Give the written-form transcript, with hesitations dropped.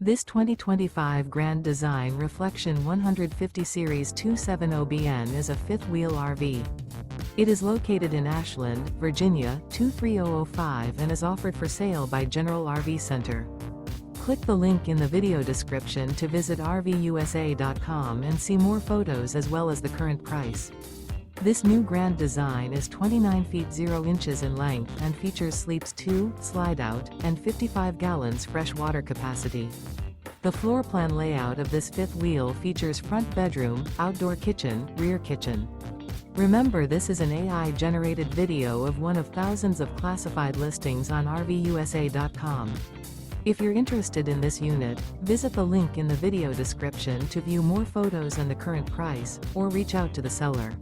This 2025 Grand Design Reflection 150 Series 270BN is a fifth-wheel RV. It is located in Ashland, Virginia, 23005 and is offered for sale by General RV Center. Click the link in the video description to visit RVUSA.com and see more photos as well as the current price. This new Grand Design is 29 feet 0 inches in length and features sleeps 2, slide-out, and 55 gallons fresh water capacity. The floor plan layout of this fifth wheel features front bedroom, outdoor kitchen, rear kitchen. Remember, this is an AI-generated video of one of thousands of classified listings on RVUSA.com. If you're interested in this unit, visit the link in the video description to view more photos and the current price, or reach out to the seller.